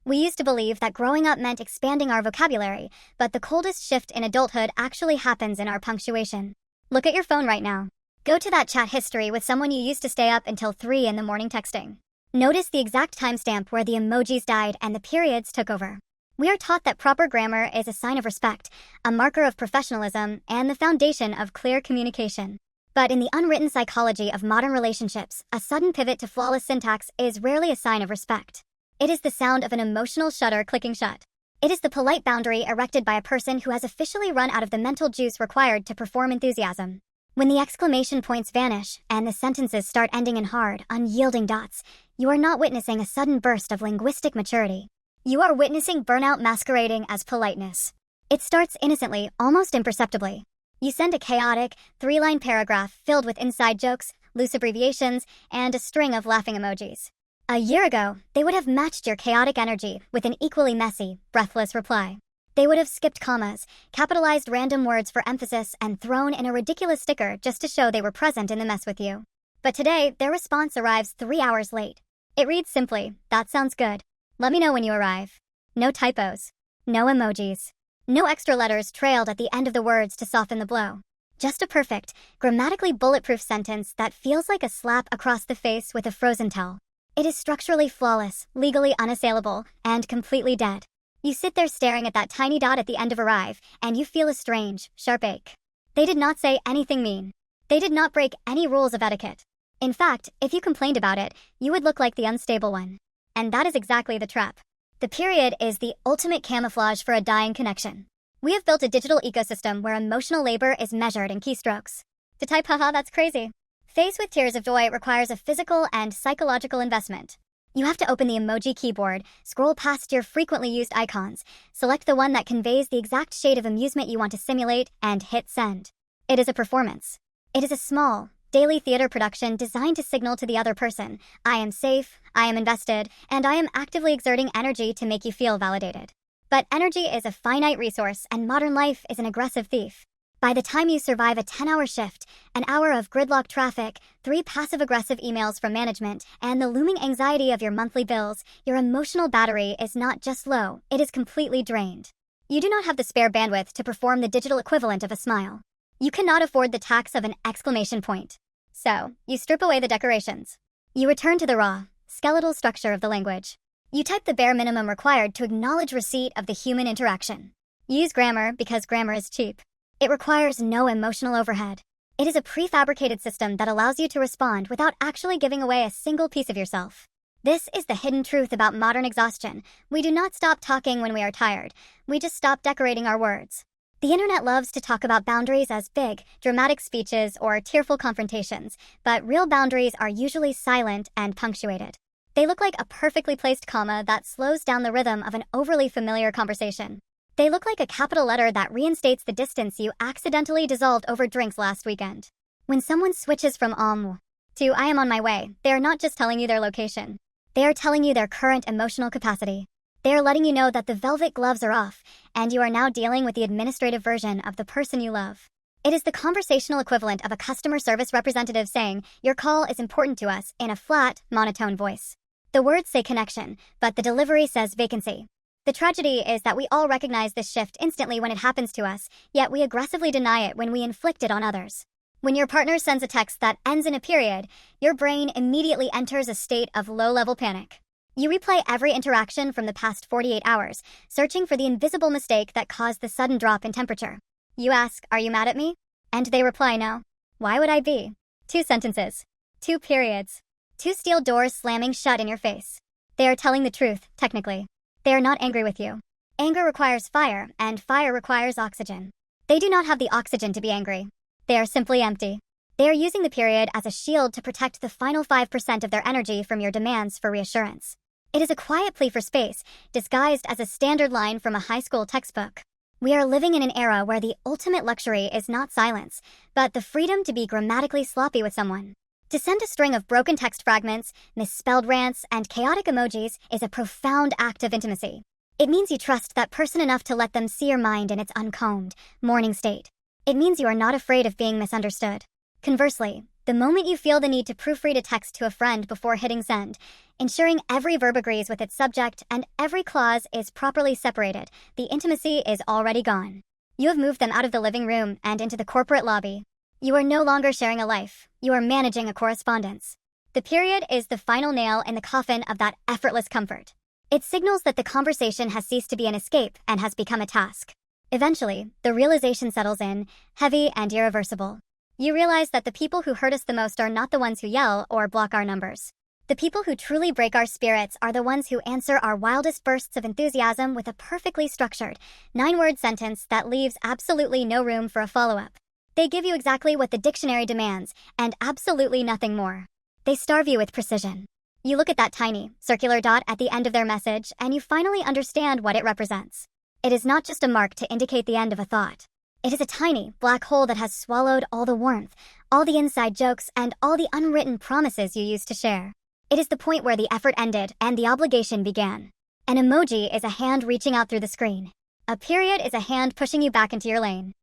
We used to believe that growing up meant expanding our vocabulary, but the coldest shift in adulthood actually happens in our punctuation. Look at your phone right now. Go to that chat history with someone you used to stay up until 3 in the morning texting. Notice the exact timestamp where the emojis died and the periods took over. We are taught that proper grammar is a sign of respect, a marker of professionalism, and the foundation of clear communication. But in the unwritten psychology of modern relationships, a sudden pivot to flawless syntax is rarely a sign of respect. It is the sound of an emotional shutter clicking shut. It is the polite boundary erected by a person who has officially run out of the mental juice required to perform enthusiasm. When the exclamation points vanish and the sentences start ending in hard, unyielding dots, you are not witnessing a sudden burst of linguistic maturity. You are witnessing burnout masquerading as politeness. It starts innocently, almost imperceptibly. You send a chaotic, 3-line paragraph filled with inside jokes, loose abbreviations, and a string of laughing emojis. A year ago, they would have matched your chaotic energy with an equally messy, breathless reply. They would have skipped commas, capitalized random words for emphasis, and thrown in a ridiculous sticker just to show they were present in the mess with you. But today, their response arrives 3 hours late. It reads simply, "That sounds good. Let me know when you arrive." No typos. No emojis. No extra letters trailed at the end of the words to soften the blow. Just a perfect, grammatically bulletproof sentence that feels like a slap across the face with a frozen towel. It is structurally flawless, legally unassailable, and completely dead. You sit there staring at that tiny dot at the end of arrive, and you feel a strange, sharp ache. They did not say anything mean. They did not break any rules of etiquette. In fact, if you complained about it, you would look like the unstable one. And that is exactly the trap. The period is the ultimate camouflage for a dying connection. We have built a digital ecosystem where emotional labor is measured in keystrokes. To type haha, that's crazy. Face with tears of joy requires a physical and psychological investment. You have to open the emoji keyboard, scroll past your frequently used icons, select the one that conveys the exact shade of amusement you want to simulate, and hit send. It is a performance. It is a small, daily theater production designed to signal to the other person, I am safe, I am invested, and I am actively exerting energy to make you feel validated. But energy is a finite resource, and modern life is an aggressive thief. By the time you survive a 10-hour shift, an hour of gridlock traffic, 3 passive-aggressive emails from management, and the looming anxiety of your monthly bills, your emotional battery is not just low, it is completely drained. You do not have the spare bandwidth to perform the digital equivalent of a smile. You cannot afford the tax of an exclamation point. So, you strip away the decorations. You return to the raw, skeletal structure of the language. You type the bare minimum required to acknowledge receipt of the human interaction. Use grammar because grammar is cheap. It requires no emotional overhead. It is a prefabricated system that allows you to respond without actually giving away a single piece of yourself. This is the hidden truth about modern exhaustion. We do not stop talking when we are tired. We just stop decorating our words. The internet loves to talk about boundaries as big, dramatic speeches or tearful confrontations, but real boundaries are usually silent and punctuated. They look like a perfectly placed comma that slows down the rhythm of an overly familiar conversation. They look like a capital letter that reinstates the distance you accidentally dissolved over drinks last weekend. When someone switches from to I am on my way, they are not just telling you their location. They are telling you their current emotional capacity. They are letting you know that the velvet gloves are off, and you are now dealing with the administrative version of the person you love. It is the conversational equivalent of a customer service representative saying, "Your call is important to us," in a flat, monotone voice. The words say connection, but the delivery says vacancy. The tragedy is that we all recognize this shift instantly when it happens to us, yet we aggressively deny it when we inflict it on others. When your partner sends a text that ends in a period, your brain immediately enters a state of low-level panic. You replay every interaction from the past 48 hours, searching for the invisible mistake that caused the sudden drop in temperature. You ask, "Are you mad at me?" And they reply, "No. Why would I be?" 2 sentences. 2 periods. 2 steel doors slamming shut in your face. They are telling the truth, technically. They are not angry with you. Anger requires fire, and fire requires oxygen. They do not have the oxygen to be angry. They are simply empty. They are using the period as a shield to protect the final 5% of their energy from your demands for reassurance. It is a quiet plea for space, disguised as a standard line from a high school textbook. We are living in an era where the ultimate luxury is not silence, but the freedom to be grammatically sloppy with someone. To send a string of broken text fragments, misspelled rants, and chaotic emojis is a profound act of intimacy. It means you trust that person enough to let them see your mind in its uncombed, morning state. It means you are not afraid of being misunderstood. Conversely, the moment you feel the need to proofread a text to a friend before hitting send, ensuring every verb agrees with its subject and every clause is properly separated. The intimacy is already gone. You have moved them out of the living room and into the corporate lobby. You are no longer sharing a life. You are managing a correspondence. The period is the final nail in the coffin of that effortless comfort. It signals that the conversation has ceased to be an escape and has become a task. Eventually, the realization settles in, heavy and irreversible. You realize that the people who hurt us the most are not the ones who yell or block our numbers. The people who truly break our spirits are the ones who answer our wildest bursts of enthusiasm with a perfectly structured, 9-word sentence that leaves absolutely no room for a follow-up. They give you exactly what the dictionary demands, and absolutely nothing more. They starve you with precision. You look at that tiny, circular dot at the end of their message, and you finally understand what it represents. It is not just a mark to indicate the end of a thought. It is a tiny, black hole that has swallowed all the warmth, all the inside jokes, and all the unwritten promises you used to share. It is the point where the effort ended and the obligation began. An emoji is a hand reaching out through the screen. A period is a hand pushing you back into your lane.